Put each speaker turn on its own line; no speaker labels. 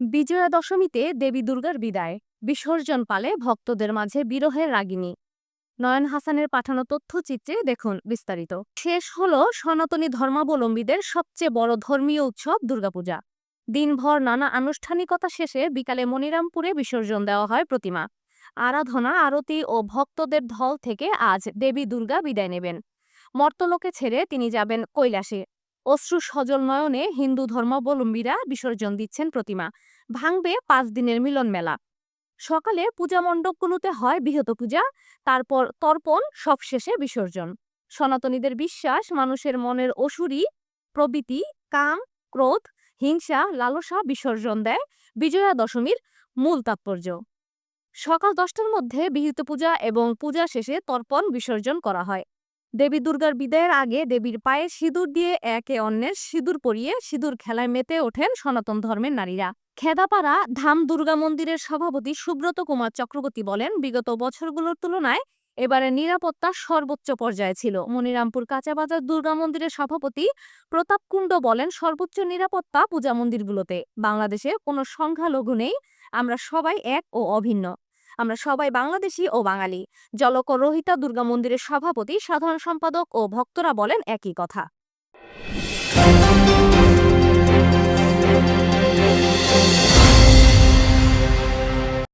বিজয়া দশমীতে দেবী দুর্গার বিদায়, বিসর্জন পালে ভক্তদের মাঝে বিরহের রাগিনী। নয়ন হাসানের পাঠানো তথ্যচিত্রে দেখুন বিস্তারিত। শেষ হলো সনাতনী ধর্মাবলম্বীদের সবচেয়ে বড় ধর্মীয় উৎসব দুর্গাপূজা। দিনভর নানা আনুষ্ঠানিকতা শেষে বিকালে মনিরামপুরে বিসর্জন দেওয়া হয় প্রতিমা। আরাধনা, আরতি ও ভক্তদের ঢল থেকে আজ দেবী দুর্গা বিদায় নেবেন। মর্তলোকে ছেড়ে তিনি যাবেন কৈলাসে। অশ্রু সজল নয়নে হিন্দু ধর্মাবলম্বীরা বিসর্জন দিচ্ছেন প্রতিমা। ভাঙবে 5 দিনের মিলন মেলা। সকালে পূজা মণ্ডপগুলোতে হয় বৃহৎ পূজা, তারপর তর্পণ, সবশেষে বিসর্জন। সনাতনীদের বিশ্বাস, মানুষের মনের অসুরি প্রবৃত্তি, কাম, ক্রোধ, হিংসা, লালসা বিসর্জন দেয় বিজয়া দশমীর মূল তাৎপর্য। সকাল 10টার মধ্যে বিহিত পূজা এবং পূজা শেষে তর্পণ বিসর্জন করা হয়। দেবী দুর্গার বিদায়ের আগে দেবীর পায়ে সিঁদুর দিয়ে একে অন্যের সিঁদুর পরিয়ে সিঁদুর খেলায় মেতে ওঠেন সনাতন ধর্মের নারীরা। খেদাপাড়া ধাম দুর্গা মন্দিরের সভাপতি সুব্রত কুমার চক্রবর্তী বলেন, বিগত বছরগুলোর তুলনায় এবারে নিরাপত্তা সর্বোচ্চ পর্যায়ে ছিল। মনিরামপুর কাঁচাবাজার দুর্গা মন্দিরের সভাপতি প্রতাপ কুণ্ড বলেন, সর্বোচ্চ নিরাপত্তা পূজা মন্দিরগুলোতে। বাংলাদেশে কোনো সংখ্যালঘু নেই, আমরা সবাই এক ও অভিন্ন। আমরা সবাই বাংলাদেশি ও বাঙালি। জলক রোহিতা দুর্গা মন্দিরের সভাপতি, সাধারণ সম্পাদক ও ভক্তরা বলেন একই কথা।